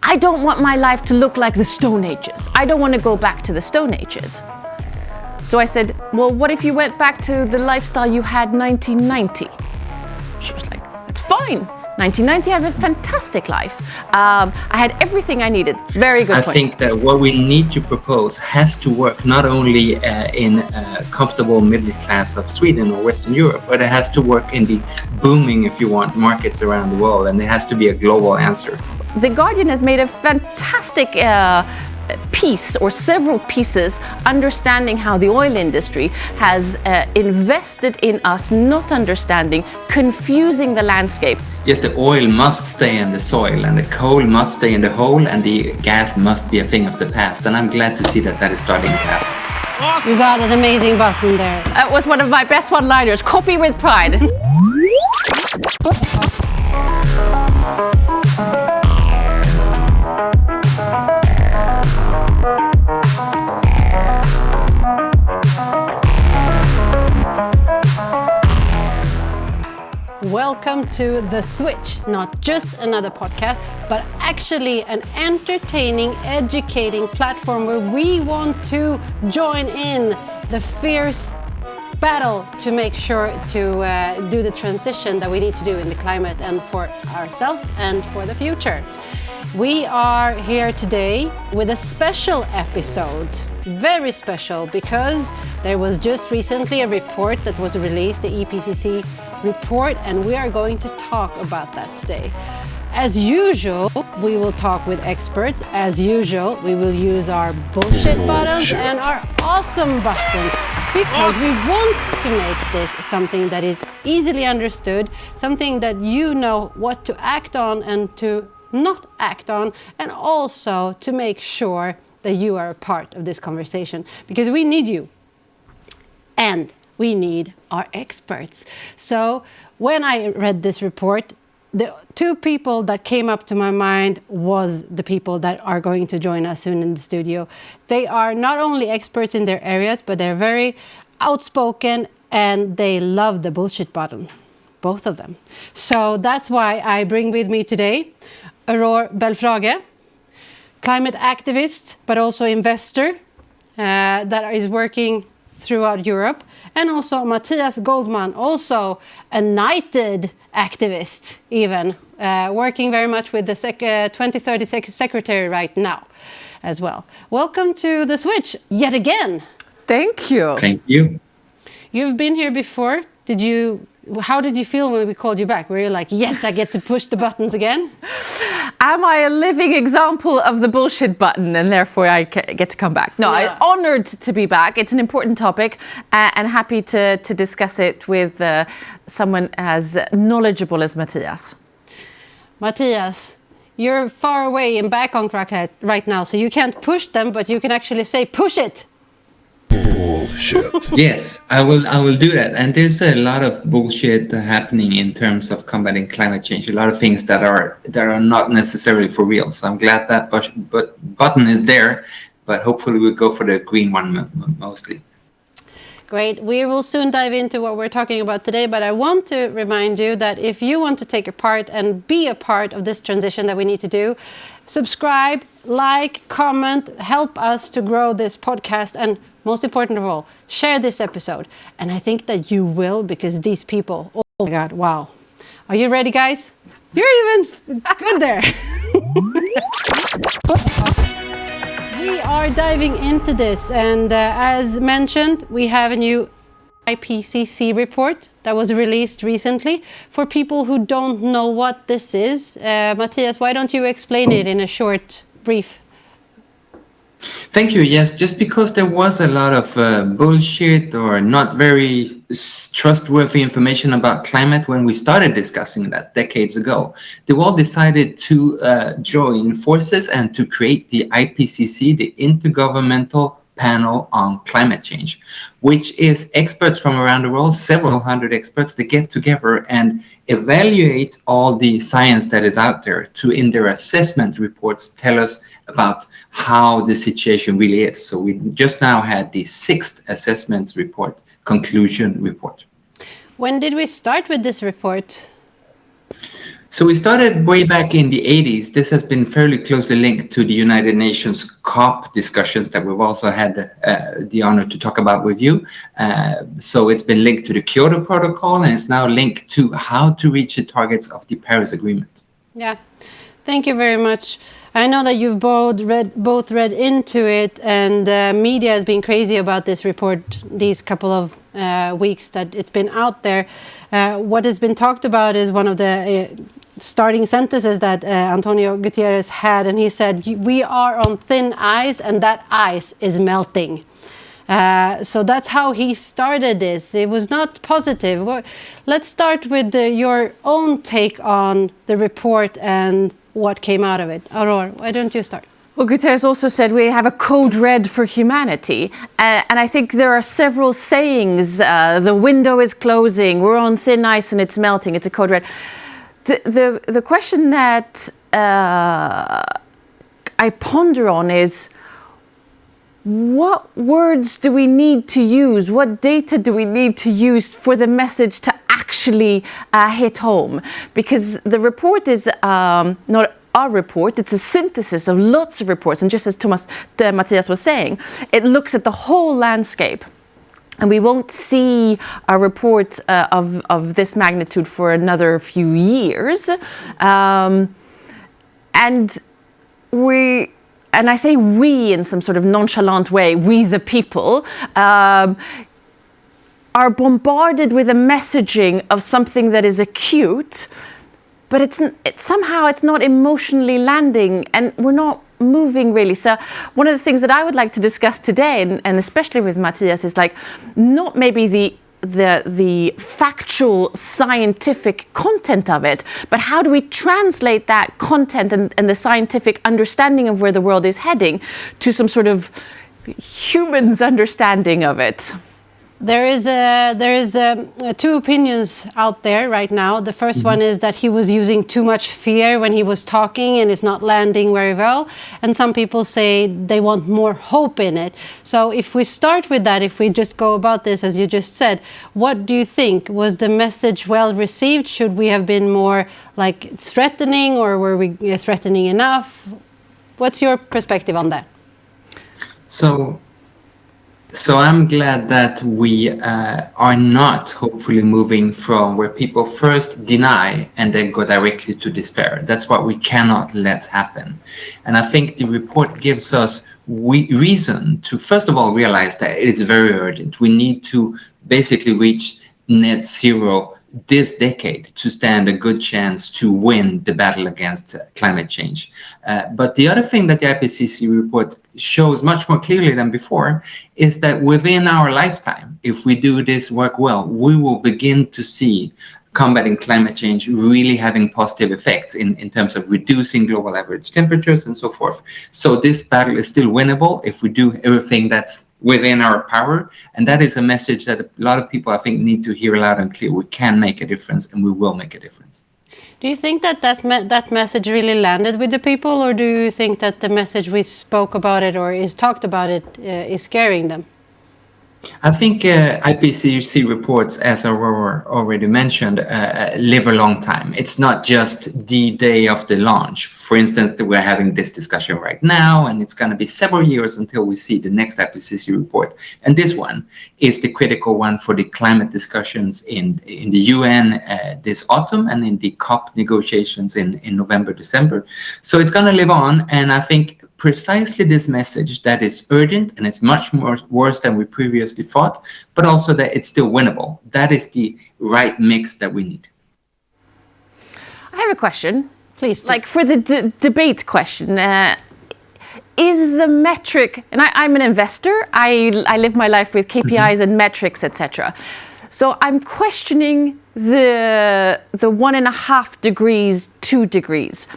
I don't want my life to look like the Stone Ages. I don't want to go back to the Stone Ages. So I said, well, what if you went back to the lifestyle you had 1990? She was like, that's fine. 1990, I had a fantastic life. I had everything I needed. Very good point. I think that what we need to propose has to work not only in a comfortable middle class of Sweden or Western Europe, but it has to work in the booming, if you want, markets around the world, and it has to be a global answer. The Guardian has made a fantastic piece or several pieces understanding how the oil industry has invested in us not understanding, confusing the landscape. Yes, the oil must stay in the soil, and the coal must stay in the hole, and the gas must be a thing of the past. And I'm glad to see that that is starting to happen. Awesome. You got an amazing button there. That was one of my best one-liners. Copy with pride. Welcome to The Switch, not just another podcast, but actually an entertaining, educating platform where we want to join in the fierce battle to make sure to do the transition that we need to do in the climate and for ourselves and for the future. We are here today with a special episode, very special, because there was just recently a report that was released, the IPCC report, and we are going to talk about that today. As usual, we will talk with experts. As usual, we will use our bullshit buttons and our awesome buttons, because we want to make this something that is easily understood, something that you know what to act on and to not act on, and also to make sure that you are a part of this conversation, because we need you and we need our experts. So when I read this report, the two people that came up to my mind was the people that are going to join us soon in the studio. They are not only experts in their areas, but they're very outspoken and they love the bullshit button, both of them. So that's why I bring with me today Aurore Belfrage, climate activist, but also investor that is working throughout Europe, and also Mattias Goldmann, also a knighted activist, even working very much with the 2030 secretary right now as well. Welcome to The Switch yet again. Thank you. Thank you. You've been here before. How did you feel when we called you back? Were you like, yes, I get to push the buttons again? Am I a living example of the bullshit button and therefore I get to come back? No, Yeah. I'm honored to be back. It's an important topic and happy to discuss it with someone as knowledgeable as Mattias. Mattias, you're far away in background right now, so you can't push them, but you can actually say, push it. Bullshit. Yes, I will do that. And there's a lot of bullshit happening in terms of combating climate change. A lot of things that are not necessarily for real. So I'm glad that button is there, but hopefully we'll go for the green one mostly. Great. We will soon dive into what we're talking about today, but I want to remind you that if you want to take a part and be a part of this transition that we need to do, subscribe, like, comment, help us to grow this podcast, and most important of all, share this episode. And I think that you will, because these people, oh my God, wow. Are you ready, guys? You're even good there. We are diving into this, and as mentioned, we have a new IPCC report that was released recently. For people who don't know what this is, Mattias, why don't you explain it in a short, brief? Thank you. Yes, just because there was a lot of bullshit or not very trustworthy information about climate when we started discussing that decades ago, the world decided to join forces and to create the IPCC, the Intergovernmental Panel on Climate Change, which is experts from around the world, several hundred experts that get together and evaluate all the science that is out there to, in their assessment reports, tell us about how the situation really is. So we just now had the 6th assessment report, conclusion report. When did we start with this report? So we started way back in the 80s. This has been fairly closely linked to the United Nations COP discussions that we've also had the honor to talk about with you. So it's been linked to the Kyoto Protocol, and it's now linked to how to reach the targets of the Paris Agreement. Yeah, thank you very much. I know that you've both read into it, and media has been crazy about this report these couple of weeks that it's been out there. What has been talked about is one of the starting sentences that Antonio Guterres had, and he said, "We are on thin ice, and that ice is melting." So that's how he started this. It was not positive. Well, let's start with your own take on the report and what came out of it. Aurore, why don't you start? Well, Guterres also said we have a code red for humanity. And I think there are several sayings. The window is closing, we're on thin ice and it's melting. It's a code red. The question that I ponder on is, what words do we need to use? What data do we need to use for the message to actually hit home? Because the report is not our report, it's a synthesis of lots of reports. And just as Mattias was saying, it looks at the whole landscape. And we won't see a report of this magnitude for another few years. And I say we in some sort of nonchalant way, we the people, are bombarded with a messaging of something that is acute, but somehow it's not emotionally landing, and we're not moving really. So one of the things that I would like to discuss today, and especially with Mattias, is like not maybe the factual scientific content of it, but how do we translate that content and the scientific understanding of where the world is heading to some sort of human's understanding of it? There is two opinions out there right now. The first one is that he was using too much fear when he was talking and it's not landing very well. And some people say they want more hope in it. So if we start with that, if we just go about this as you just said, what do you think? Was the message well received? Should we have been more like threatening, or were we threatening enough? What's your perspective on that? So I'm glad that we are not hopefully moving from where people first deny and then go directly to despair. That's what we cannot let happen. And I think the report gives us reason to, first of all, realize that it is very urgent. We need to basically reach net zero this decade to stand a good chance to win the battle against climate change. But the other thing that the IPCC report shows much more clearly than before is that within our lifetime, if we do this work well, we will begin to see combating climate change really having positive effects in terms of reducing global average temperatures and so forth. So this battle is still winnable if we do everything that's within our power. And that is a message that a lot of people, I think, need to hear loud and clear. We can make a difference, and we will make a difference. Do you think that that message really landed with the people, or do you think that the message we spoke about it or is talked about it is scaring them? I think IPCC reports, as Aurore already mentioned, live a long time. It's not just the day of the launch. For instance, we're having this discussion right now, and it's going to be several years until we see the next IPCC report. And this one is the critical one for the climate discussions in the UN this autumn and in the COP negotiations in November, December. So it's going to live on, and I think precisely this message that is urgent and it's much more worse than we previously thought, but also that it's still winnable. That is the right mix that we need. I have a question. Please. Like for the debate question, is the metric, and I'm an investor, I live my life with KPIs and metrics, etc. So I'm questioning the 1.5 degrees, 2 degrees.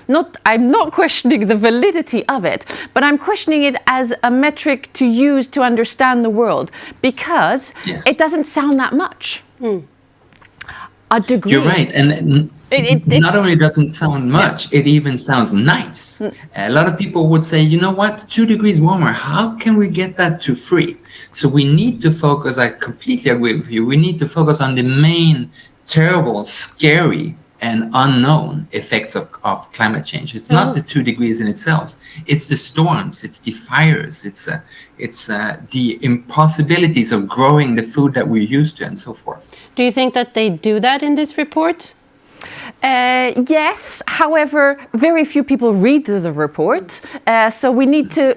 I'm not questioning the validity of it, but I'm questioning it as a metric to use to understand the world, because it doesn't sound that much. A degree. You're right, and it not only doesn't sound much, it even sounds nice. A lot of people would say, you know what, 2 degrees warmer, how can we get that to 3? So we need to focus, I completely agree with you, we need to focus on the main terrible, scary and unknown effects of climate change. It's not the 2 degrees in itself. It's the storms, it's the fires, it's the impossibilities of growing the food that we're used to and so forth. Do you think that they do that in this report? Yes, however, very few people read the report, so we need to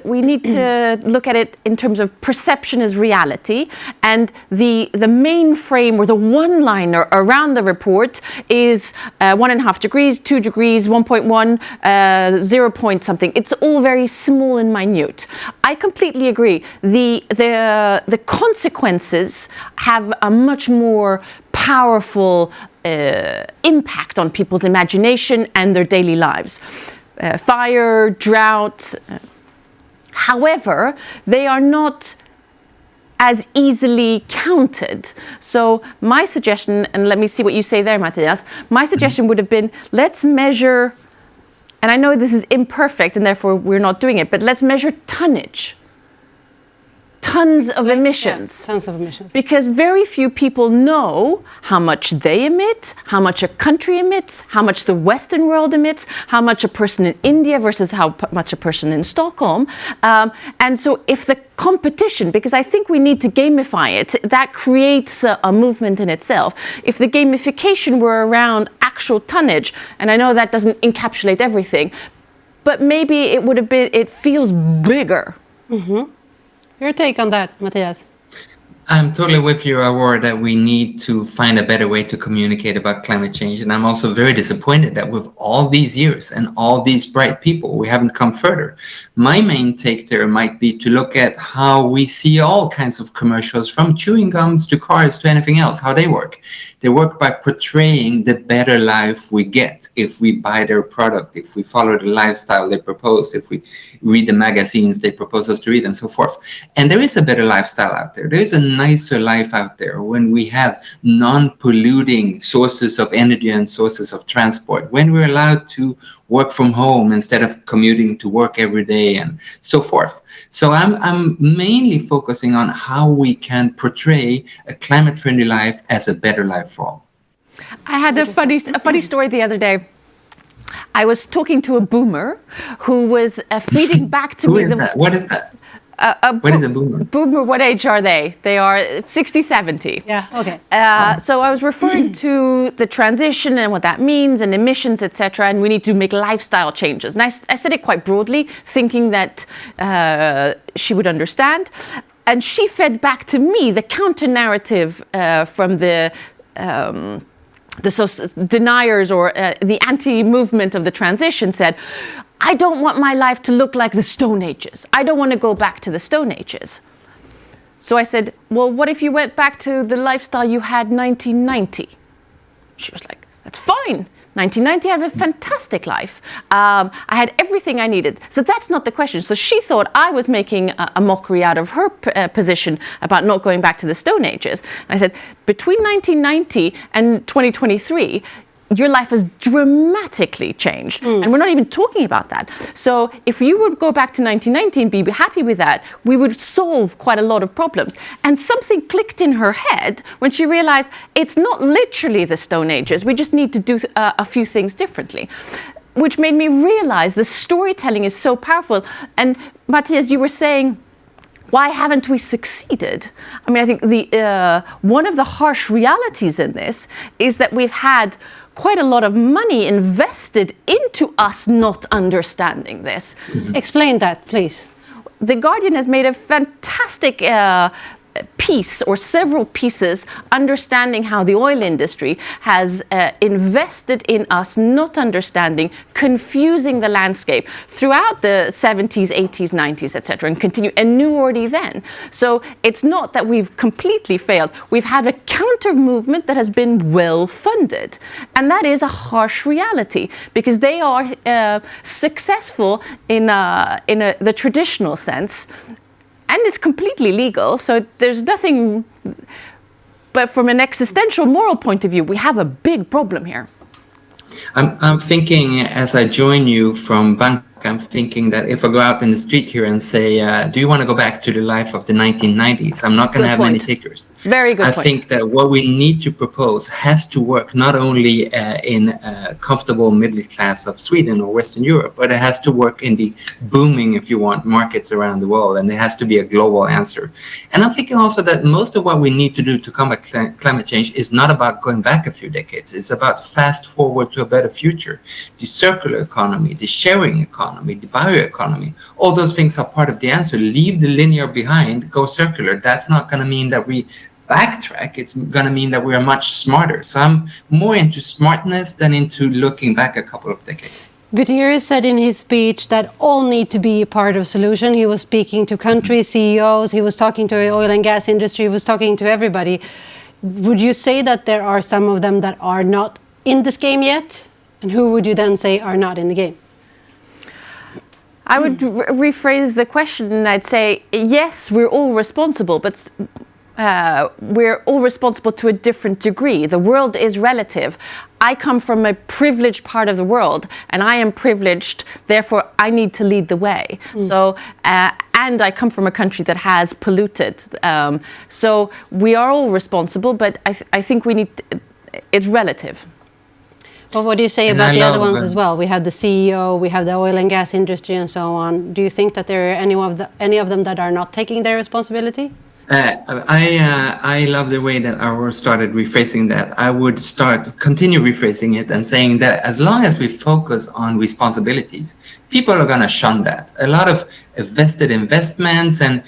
look at it in terms of perception as reality, and the main frame or the one-liner around the report is 1.5 degrees, 2 degrees, 1.1, 0 point something. It's all very small and minute. I completely agree. The consequences have a much more powerful impact on people's imagination and their daily lives. Fire, drought. However, they are not as easily counted. So my suggestion, and let me see what you say there, Mattias, my suggestion would have been, let's measure, and I know this is imperfect and therefore we're not doing it, but let's measure tonnage. Tons of emissions. Yeah, tons of emissions. Because very few people know how much they emit, how much a country emits, how much the Western world emits, how much a person in India versus how much a person in Stockholm. And so if the competition, because I think we need to gamify it, that creates a movement in itself. If the gamification were around actual tonnage, and I know that doesn't encapsulate everything, but maybe it would have been, it feels bigger. Mm-hmm. Your take on that, Mattias? I'm totally with you, Aurore, that we need to find a better way to communicate about climate change. And I'm also very disappointed that with all these years and all these bright people, we haven't come further. My main take there might be to look at how we see all kinds of commercials, from chewing gums to cars to anything else, how they work. They work by portraying the better life we get if we buy their product, if we follow the lifestyle they propose, if we read the magazines they propose us to read, and so forth. And there is a better lifestyle out there. There is a nicer life out there when we have non-polluting sources of energy and sources of transport, when we're allowed to work from home instead of commuting to work every day and so forth. So I'm mainly focusing on how we can portray a climate-friendly life as a better life for all. I had a funny story the other day. I was talking to a boomer who was feeding back to me. Who is that? What is that? What is a boomer? Boomer, what age are they? They are 60, 70. Yeah, okay. So I was referring to the transition and what that means and emissions, etc. And we need to make lifestyle changes. And I said it quite broadly, thinking that she would understand. And she fed back to me the counter-narrative from the deniers or the anti-movement of the transition said, I don't want my life to look like the Stone Ages. I don't want to go back to the Stone Ages. So I said, well, what if you went back to the lifestyle you had 1990? She was like, that's fine. 1990, I have a fantastic life. I had everything I needed. So that's not the question. So she thought I was making a mockery out of her position about not going back to the Stone Ages. And I said, between 1990 and 2023, your life has dramatically changed. And we're not even talking about that. So if you would go back to 1990 and be happy with that, we would solve quite a lot of problems. And something clicked in her head when she realized it's not literally the Stone Ages. We just need to do a few things differently, which made me realize the storytelling is so powerful. And Mattias, you were saying, why haven't we succeeded? I mean, I think one of the harsh realities in this is that we've had quite a lot of money invested into us not understanding this. Explain that, please. The Guardian has made a fantastic piece or several pieces understanding how the oil industry has invested in us not understanding, confusing the landscape throughout the 70s, 80s, 90s, etc., and continue, and knew already then. So it's not that we've completely failed. We've had a counter movement that has been well funded, and that is a harsh reality because they are successful in the traditional sense. And it's completely legal, so there's nothing. But from an existential moral point of view, we have a big problem here. I'm thinking as I join you from Bangkok stuck. I'm thinking that if I go out in the street here and say, do you want to go back to the life of the 1990s? I'm not going to have many takers. Very good point. I think that what we need to propose has to work not only in a comfortable middle class of Sweden or Western Europe, but it has to work in the booming, if you want, markets around the world, and it has to be a global answer. And I'm thinking also that most of what we need to do to combat climate change is not about going back a few decades. It's about fast forward to a better future. The circular economy, the sharing economy, the bioeconomy, all those things are part of the answer. Leave the linear behind, go circular. That's not going to mean that we backtrack. It's going to mean that we are much smarter. So I'm more into smartness than into looking back a couple of decades. Gutierrez said in his speech that all need to be a part of solution. He was speaking to country CEOs, he was talking to the oil and gas industry, he was talking to everybody. Would you say that there are some of them that are not in this game yet? And who would you then say are not in the game? I would rephrase the question and I'd say, yes, we're all responsible, but we're all responsible to a different degree. The world is relative. I come from a privileged part of the world and I am privileged, therefore I need to lead the way. So, and I come from a country that has polluted. So we are all responsible, but I think we need, it's relative. But what do you say about the other ones as well? We have the CEO, we have the oil and gas industry and so on. Do you think that there are any of them that are not taking their responsibility? I love the way that Aurore started rephrasing that. I would continue rephrasing it and saying that as long as we focus on responsibilities, people are going to shun that. A lot of vested investments and,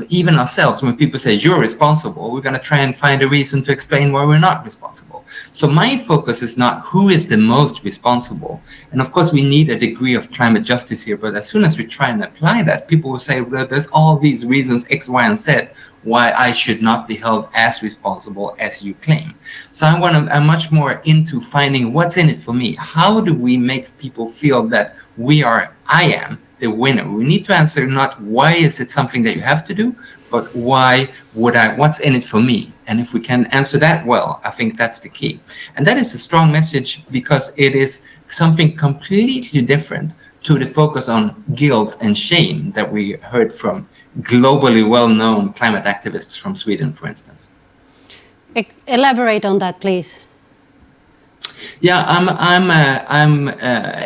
even ourselves, when people say you're responsible, we're going to try and find a reason to explain why we're not responsible. So my focus is not who is the most responsible. And of course, we need a degree of climate justice here. But as soon as we try and apply that, people will say, well, there's all these reasons, X, Y, and Z, why I should not be held as responsible as you claim. So I'm much more into finding what's in it for me. How do we make people feel that I am the winner? We need to answer not why is it something that you have to do, but what's in it for me? And if we can answer that well, I think that's the key. And that is a strong message because it is something completely different to the focus on guilt and shame that we heard from globally well-known climate activists from Sweden, for instance. Elaborate on that, please. Yeah, I'm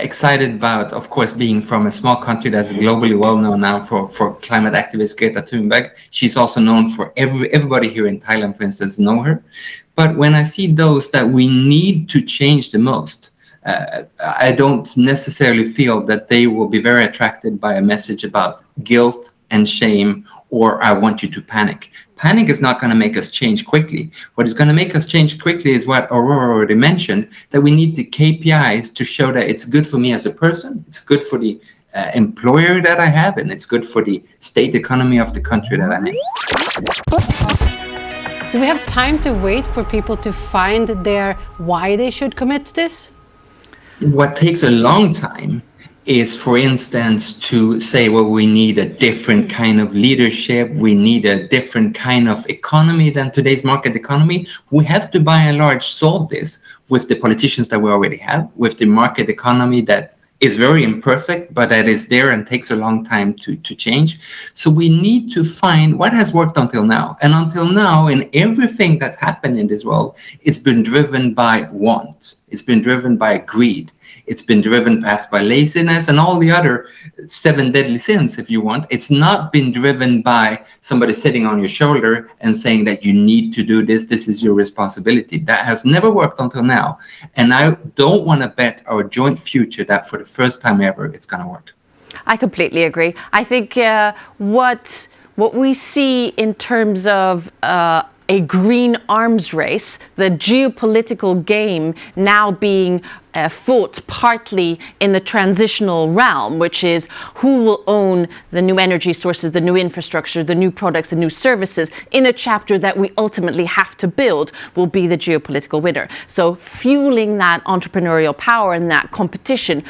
excited about, of course, being from a small country that's globally well known now for climate activist Greta Thunberg. She's also known for everybody here in Thailand, for instance, know her. But when I see those that we need to change the most, I don't necessarily feel that they will be very attracted by a message about guilt and shame or I want you to panic. Panic is not going to make us change quickly. What is going to make us change quickly is what Aurore already mentioned, that we need the KPIs to show that it's good for me as a person, it's good for the employer that I have, and it's good for the state economy of the country that I'm in. Do we have time to wait for people to find why they should commit to this? What takes a long time is, for instance, to say, well, we need a different kind of leadership, we need a different kind of economy than today's market economy. We have to, by and large, solve this with the politicians that we already have, with the market economy that is very imperfect, but that is there and takes a long time to change. So we need to find what has worked until now. And until now, in everything that's happened in this world, it's been driven by want. It's been driven by greed. It's been driven perhaps by laziness and all the other 7 deadly sins, if you want. It's not been driven by somebody sitting on your shoulder and saying that you need to do this, this is your responsibility. That has never worked until now. And I don't want to bet our joint future that for the first time ever, it's going to work. I completely agree. I think what we see in terms of a green arms race, the geopolitical game now being fought partly in the transitional realm, which is who will own the new energy sources, the new infrastructure, the new products, the new services, in a chapter that we ultimately have to build, will be the geopolitical winner. So fueling that entrepreneurial power and that competition.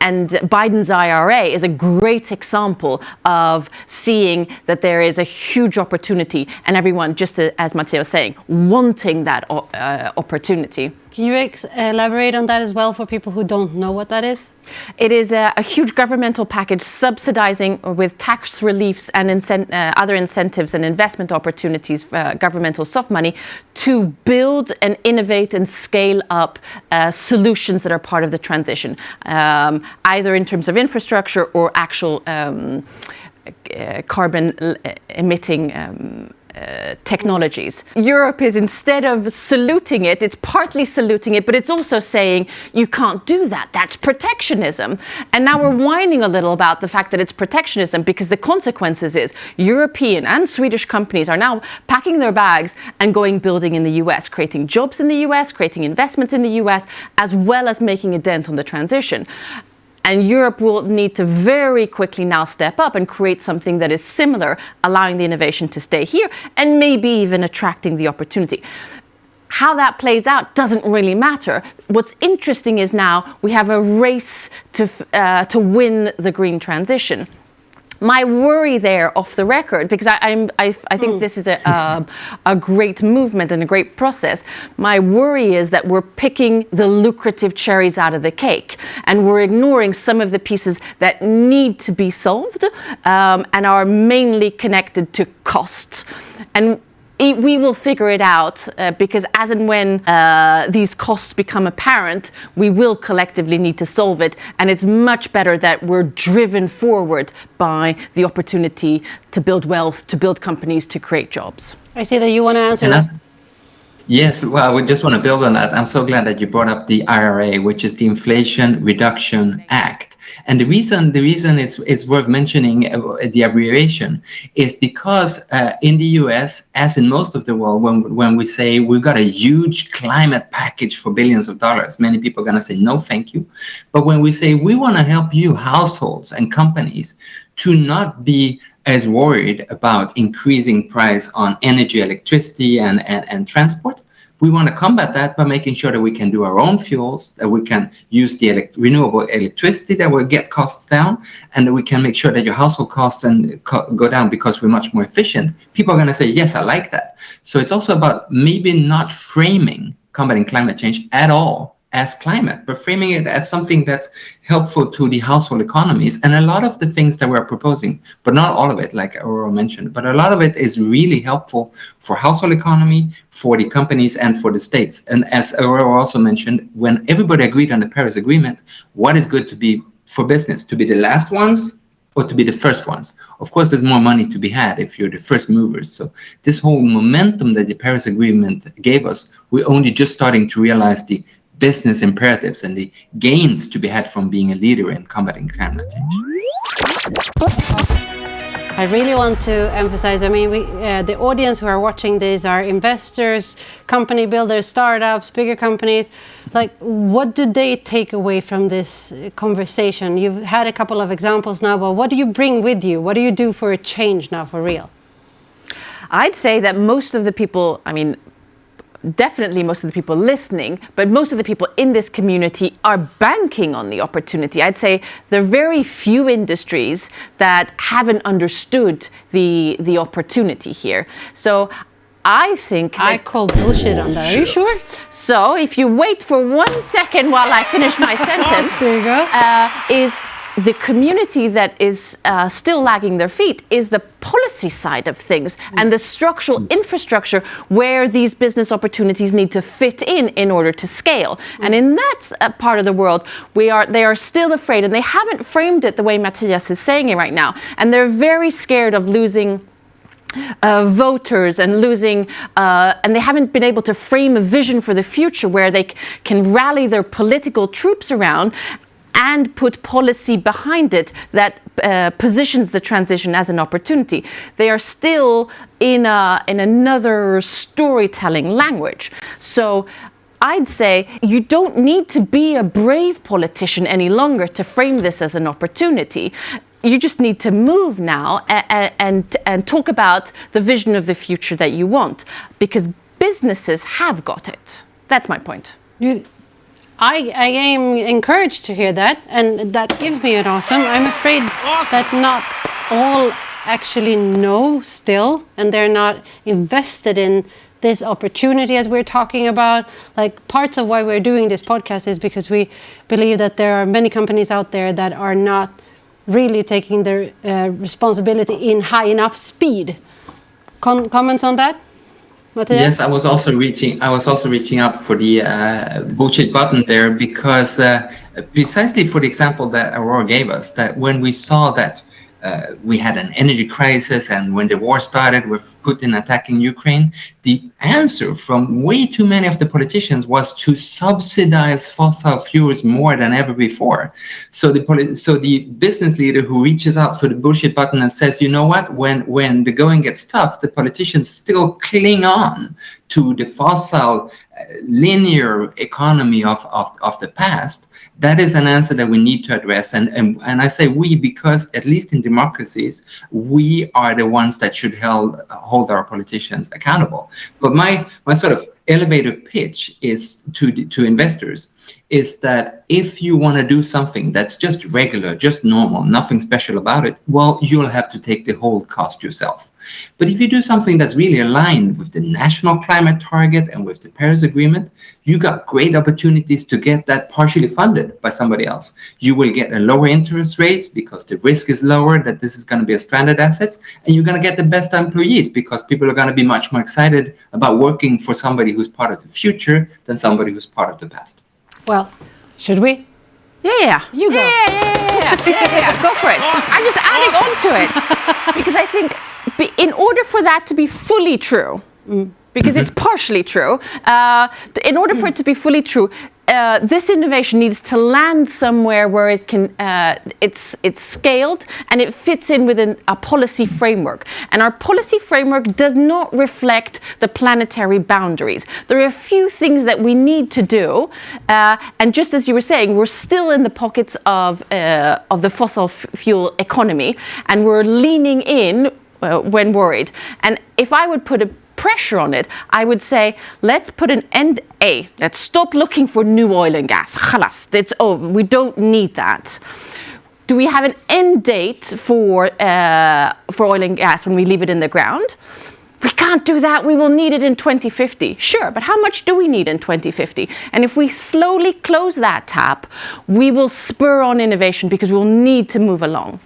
And Biden's IRA is a great example of seeing that there is a huge opportunity and everyone, just as Mattias was saying, wanting that opportunity. Can you elaborate on that as well for people who don't know what that is? It is a huge governmental package subsidizing with tax reliefs and other incentives and investment opportunities, governmental soft money, to build and innovate and scale up solutions that are part of the transition, either in terms of infrastructure or actual carbon emitting technologies. Europe is, instead of saluting it, it's partly saluting it, but it's also saying you can't do that. That's protectionism. And now we're whining a little about the fact that it's protectionism, because the consequences is European and Swedish companies are now packing their bags and going building in the US, creating jobs in the US, creating investments in the US, as well as making a dent on the transition. And Europe will need to very quickly now step up and create something that is similar, allowing the innovation to stay here and maybe even attracting the opportunity. How that plays out doesn't really matter. What's interesting is now we have a race to win the green transition. My worry there, off the record, because I think this is a great movement and a great process. My worry is that we're picking the lucrative cherries out of the cake, and we're ignoring some of the pieces that need to be solved and are mainly connected to cost. And we will figure it out because as and when these costs become apparent, we will collectively need to solve it. And it's much better that we're driven forward by the opportunity to build wealth, to build companies, to create jobs. I see that you want to answer that. Yes, well, I would just want to build on that. I'm so glad that you brought up the IRA, which is the Inflation Reduction Act. And the reason it's worth mentioning the abbreviation is because in the US, as in most of the world, when we say we've got a huge climate package for billions of dollars, many people are going to say no, thank you. But when we say we want to help you, households and companies, to not be as worried about increasing price on energy, electricity, and transport, we want to combat that by making sure that we can do our own fuels, that we can use the renewable electricity that will get costs down, and that we can make sure that your household costs go down because we're much more efficient. People are going to say, yes, I like that. So it's also about maybe not framing combating climate change at all as climate, but framing it as something that's helpful to the household economies. And a lot of the things that we're proposing, but not all of it, like Aurore mentioned, but a lot of it is really helpful for household economy, for the companies, and for the states. And as Aurore also mentioned, when everybody agreed on the Paris Agreement, what is good to be for business? To be the last ones or to be the first ones? Of course, there's more money to be had if you're the first movers. So this whole momentum that the Paris Agreement gave us, we're only just starting to realize the business imperatives and the gains to be had from being a leader in combating climate change. I really want to emphasize, I mean, the audience who are watching this are investors, company builders, startups, bigger companies. Like, what do they take away from this conversation? You've had a couple of examples now, but what do you bring with you? What do you do for a change now for real? I'd say that most of the people, I mean, definitely most of the people listening, but most of the people in this community are banking on the opportunity. I'd say there are very few industries that haven't understood the opportunity here. So I think I call bullshit on that. Are you sure? So if you wait for 1 second while I finish my sentence, there you go. Is the community that is still lagging their feet is the policy side of things and the structural infrastructure where these business opportunities need to fit in order to scale. And in that part of the world, they are still afraid, and they haven't framed it the way Mattias is saying it right now. And they're very scared of losing voters and losing, and they haven't been able to frame a vision for the future where they can rally their political troops around and put policy behind it that positions the transition as an opportunity. They are still in another storytelling language. So I'd say you don't need to be a brave politician any longer to frame this as an opportunity. You just need to move now and talk about the vision of the future that you want, because businesses have got it. That's my point. I am encouraged to hear that, and that gives me an awesome. I'm afraid that not all actually know still, and they're not invested in this opportunity as we're talking about. Like, parts of why we're doing this podcast is because we believe that there are many companies out there that are not really taking their responsibility in high enough speed. Comments on that, Mattias? Yes, I was also reaching out for the bullshit button there, because precisely for the example that Aurore gave us, that when we saw that we had an energy crisis, and when the war started with Putin attacking Ukraine, the answer from way too many of the politicians was to subsidize fossil fuels more than ever before. So the business leader who reaches out for the bullshit button and says, you know what, when the going gets tough, the politicians still cling on to the fossil linear economy of the past. That is an answer that we need to address. And I say we because, at least in democracies, we are the ones that should hold our politicians accountable. But my sort of elevator pitch is to investors is that if you want to do something that's just regular, just normal, nothing special about it, well, you'll have to take the whole cost yourself. But if you do something that's really aligned with the national climate target and with the Paris Agreement, you got great opportunities to get that partially funded by somebody else. You will get a lower interest rates because the risk is lower that this is going to be a stranded assets, and you're going to get the best employees because people are going to be much more excited about working for somebody who's part of the future than somebody who's part of the past. Well, should we? Yeah. You go. Yeah. Go for it. I'm just adding on to it because I think in order for that to be fully true, because it's partially true, in order for it to be fully true, this innovation needs to land somewhere where it can, it's scaled and it fits in within a policy framework. And our policy framework does not reflect the planetary boundaries. There are a few things that we need to do, and just as you were saying, we're still in the pockets of the fossil fuel economy, and we're leaning in when worried. And if I would put a pressure on it, I would say, let's put an end. Let's stop looking for new oil and gas. Khalas, it's over. We don't need that. Do we have an end date for oil and gas when we leave it in the ground? We can't do that. We will need it in 2050. Sure, but how much do we need in 2050? And if we slowly close that tap, we will spur on innovation because we'll need to move along.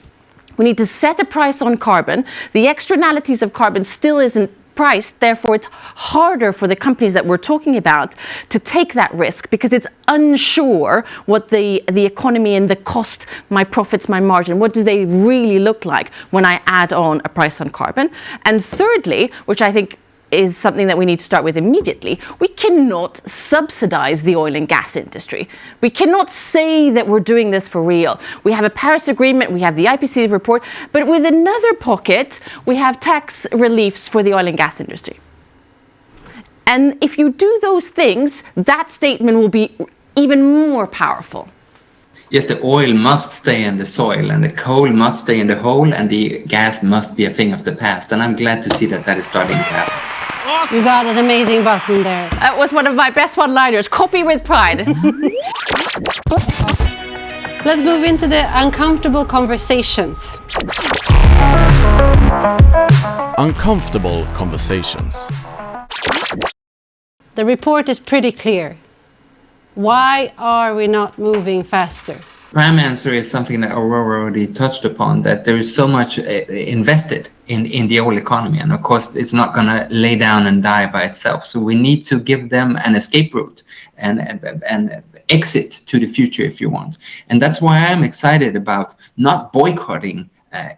We need to set a price on carbon. The externalities of carbon still isn't priced, therefore it's harder for the companies that we're talking about to take that risk because it's unsure what the economy and the cost, my profits, my margin, what do they really look like when I add on a price on carbon. And thirdly, which I think is something that we need to start with immediately, we cannot subsidize the oil and gas industry. We cannot say that we're doing this for real. We have a Paris Agreement, we have the IPCC report, but with another pocket, we have tax reliefs for the oil and gas industry. And if you do those things, that statement will be even more powerful. Yes, the oil must stay in the soil, and the coal must stay in the hole, and the gas must be a thing of the past. And I'm glad to see that is starting to happen. You got an amazing button there. That was one of my best one-liners. Copy with pride. Let's move into the uncomfortable conversations. Uncomfortable conversations. The report is pretty clear. Why are we not moving faster? Prime answer is something that Aurore already touched upon, that there is so much invested in the oil economy. And of course, it's not going to lay down and die by itself. So we need to give them an escape route and exit to the future, if you want. And that's why I'm excited about not boycotting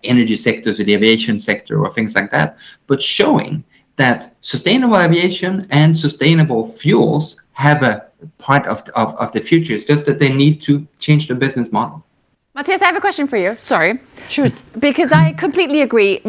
energy sectors or the aviation sector or things like that, but showing that sustainable aviation and sustainable fuels have a part of the future. It's just that they need to change the business model. Mattias, I have a question for you. Sorry. Shoot. Because I completely agree.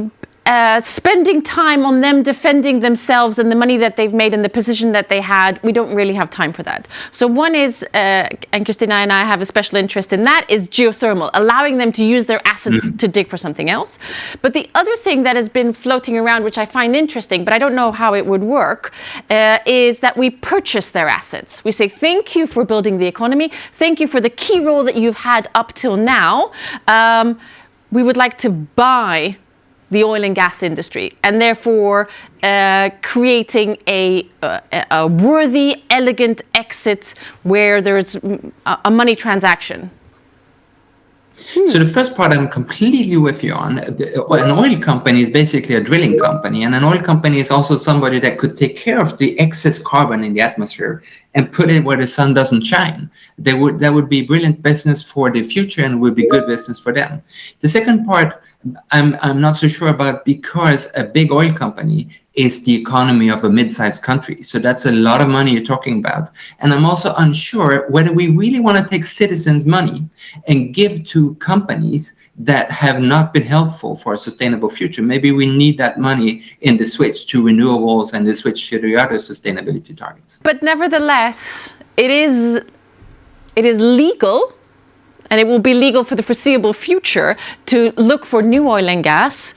Spending time on them defending themselves and the money that they've made and the position that they had, we don't really have time for that. So one is, and Christina and I have a special interest in that, is geothermal, allowing them to use their assets to dig for something else. But the other thing that has been floating around, which I find interesting, but I don't know how it would work, is that we purchase their assets. We say, thank you for building the economy. Thank you for the key role that you've had up till now. We would like to buy the oil and gas industry, and therefore creating a worthy, elegant exit where there's a money transaction. So the first part I'm completely with you on. An oil company is basically a drilling company, and an oil company is also somebody that could take care of the excess carbon in the atmosphere and put it where the sun doesn't shine. That would be brilliant business for the future and would be good business for them. The second part I'm not so sure about, because a big oil company is the economy of a mid-sized country. So that's a lot of money you're talking about. And I'm also unsure whether we really want to take citizens' money and give to companies that have not been helpful for a sustainable future. Maybe we need that money in the switch to renewables and the switch to the other sustainability targets. But nevertheless, it is legal, and it will be legal for the foreseeable future, to look for new oil and gas.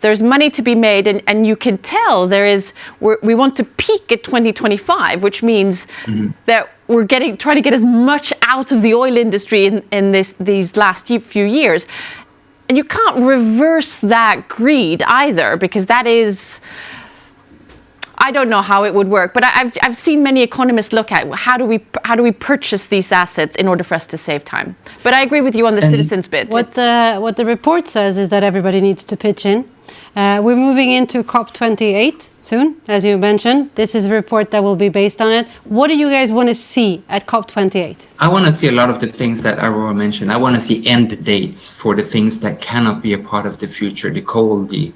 There's money to be made, and you can tell we want to peak at 2025, which means that we're trying to get as much out of the oil industry in these last few years. And you can't reverse that greed either, because that is... I don't know how it would work, but I've seen many economists look at how do we purchase these assets in order for us to save time. But I agree with you on the citizens bit. What the report says is that everybody needs to pitch in. We're moving into COP28 soon, as you mentioned. This is a report that will be based on it. What do you guys want to see at COP28? I want to see a lot of the things that Aurore mentioned. I want to see end dates for the things that cannot be a part of the future, the coal, the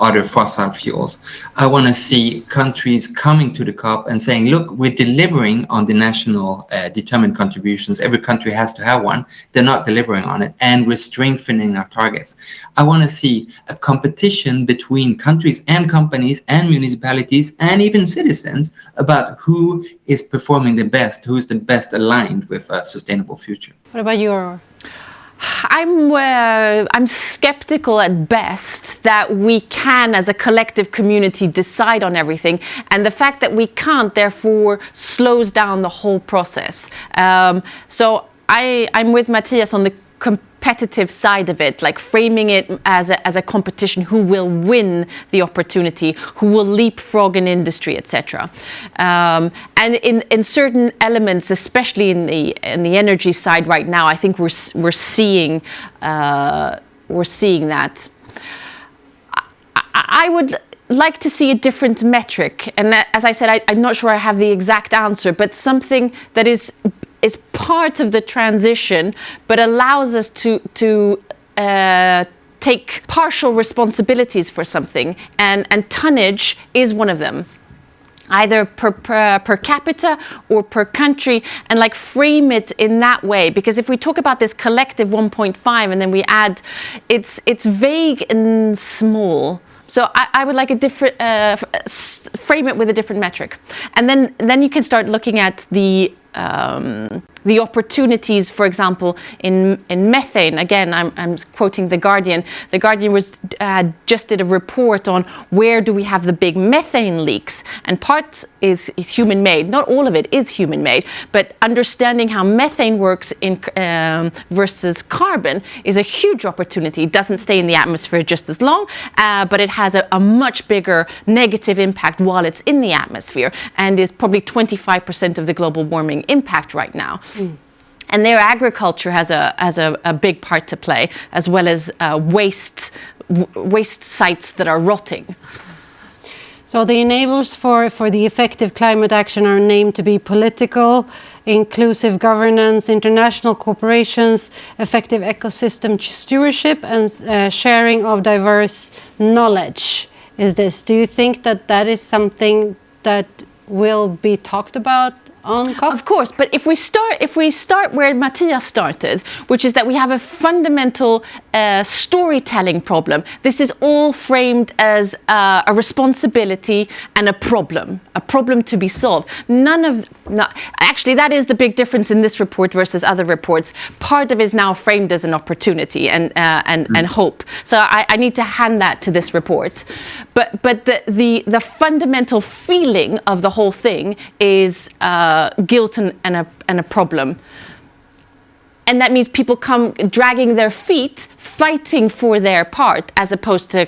other fossil fuels. I want to see countries coming to the COP and saying, look, we're delivering on the national determined contributions. Every country has to have one. They're not delivering on it, and we're strengthening our targets. I want to see a competition between countries and companies and municipalities and even citizens about who is performing the best, who is the best aligned with a sustainable future. What about you, Aurore? I'm skeptical at best that we can, as a collective community, decide on everything, and the fact that we can't, therefore, slows down the whole process. So I'm with Mattias on the competitive side of it, like framing it as a competition, who will win the opportunity, who will leapfrog an industry, etc. And in certain elements, especially in the energy side right now, I think we're seeing that. I would like to see a different metric, and as I said, I'm not sure I have the exact answer, but something that is part of the transition, but allows us to take partial responsibilities for something, and tonnage is one of them, either per capita or per country, and like frame it in that way. Because if we talk about this collective 1.5 and then we add, it's vague and small. So I would like a different frame it with a different metric, and then you can start looking at the opportunities, for example, in methane. Again, I'm quoting The Guardian. The Guardian just did a report on where do we have the big methane leaks, and part is human-made. Not all of it is human-made, but understanding how methane works versus carbon is a huge opportunity. It doesn't stay in the atmosphere just as long, but it has a much bigger negative impact while it's in the atmosphere, and is probably 25% of the global warming impact right now. And their agriculture has a big part to play, as well as waste sites that are rotting. So the enablers for the effective climate action are named to be political, inclusive governance, international cooperations, effective ecosystem stewardship, and sharing of diverse knowledge. Do you think that is something that will be talked about on COP? Of course, but if we start where Mattias started, which is that we have a fundamental storytelling problem. This is all framed as a responsibility and a problem to be solved. Actually, that is the big difference in this report versus other reports. Part of it is now framed as an opportunity and hope. So I need to hand that to this report. But the fundamental feeling of the whole thing is guilt and a problem. and that means people come dragging their feet, fighting for their part, as opposed to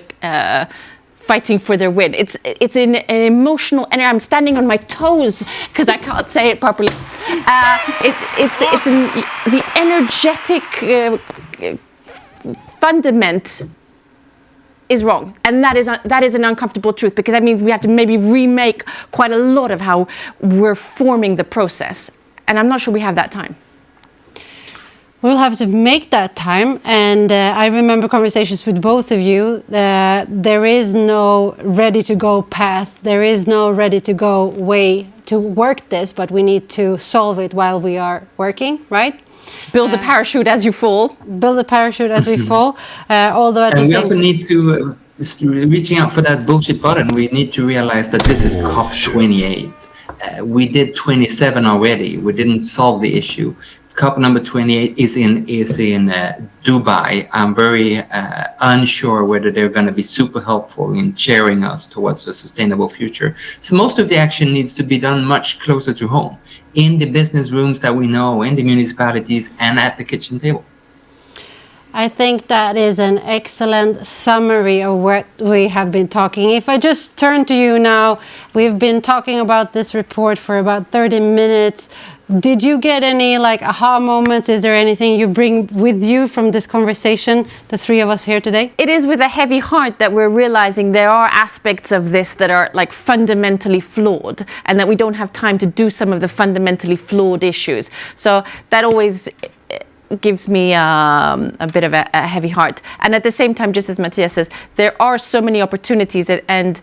fighting for their win. It's an emotional, and I'm standing on my toes because I can't say it properly. The energetic fundament is wrong, and that is an uncomfortable truth, because that means we have to maybe remake quite a lot of how we're forming the process, and I'm not sure we have that time. We'll have to make that time, and I remember conversations with both of you. There is no ready-to-go path. There is no ready-to-go way to work this, but we need to solve it while we are working, right? Build the parachute as you fall. Build the parachute as we fall. Although at and the we same also need to, reaching out for that bullshit button, we need to realize that this is COP28. We did 27 already. We didn't solve the issue. COP number 28 is in Dubai. I'm very unsure whether they're going to be super helpful in cheering us towards a sustainable future. So most of the action needs to be done much closer to home, in the business rooms that we know, in the municipalities, and at the kitchen table. I think that is an excellent summary of what we have been talking. If I just turn to you now, we've been talking about this report for about 30 minutes. Did you get any aha moments? Is there anything you bring with you from this conversation, the three of us here today? It is with a heavy heart that we're realizing there are aspects of this that are fundamentally flawed, and that we don't have time to do some of the fundamentally flawed issues. So that always gives me a bit of a heavy heart. And at the same time, just as Mattias says, there are so many opportunities, and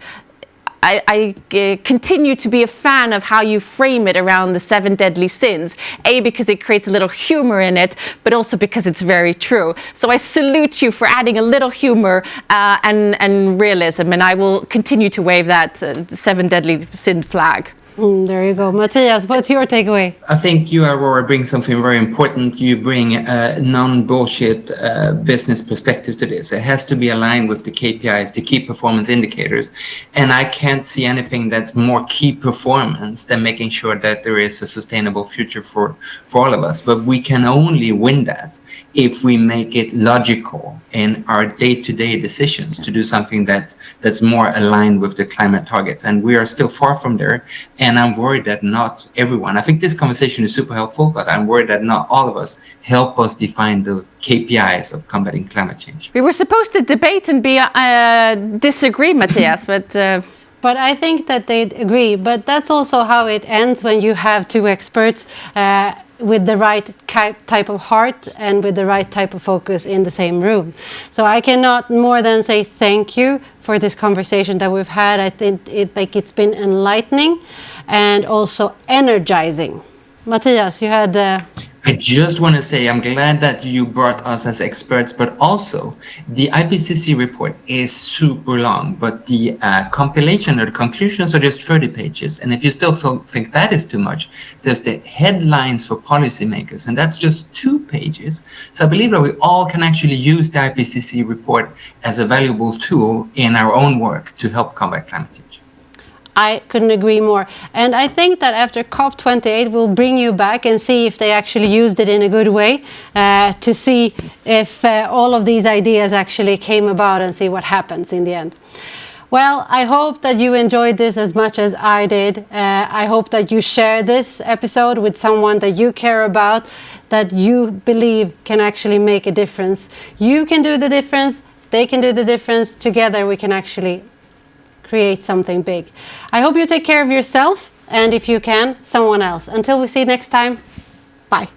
I continue to be a fan of how you frame it around the 7 deadly sins. A, because it creates a little humor in it, but also because it's very true. So I salute you for adding a little humor and realism, and I will continue to wave that 7 deadly sin flag. There you go. Mattias, what's your takeaway? I think you, Aurore, bring something very important. You bring a non-bullshit business perspective to this. It has to be aligned with the KPIs, the key performance indicators. And I can't see anything that's more key performance than making sure that there is a sustainable future for all of us. But we can only win that if we make it logical in our day-to-day decisions to do something that's more aligned with the climate targets. And we are still far from there. And I'm worried that not everyone, I think this conversation is super helpful, but I'm worried that not all of us help us define the KPIs of combating climate change. We were supposed to debate and disagree, Mattias, but... But I think that they'd agree. But that's also how it ends when you have two experts with the right type of heart and with the right type of focus in the same room. So I cannot more than say thank you for this conversation that we've had. I think it's been enlightening and also energizing. Mattias, you had... I just want to say I'm glad that you brought us as experts, but also the IPCC report is super long, but the compilation or the conclusions are just 30 pages. And if you still think that is too much, there's the headlines for policymakers, and that's just 2 pages. So I believe that we all can actually use the IPCC report as a valuable tool in our own work to help combat climate change. I couldn't agree more. And I think that after COP28, we'll bring you back and see if they actually used it in a good way, to see if all of these ideas actually came about and see what happens in the end. Well, I hope that you enjoyed this as much as I did. I hope that you share this episode with someone that you care about, that you believe can actually make a difference. You can do the difference, they can do the difference. Together we can actually create something big. I hope you take care of yourself, and if you can, someone else. Until we see you next time, bye.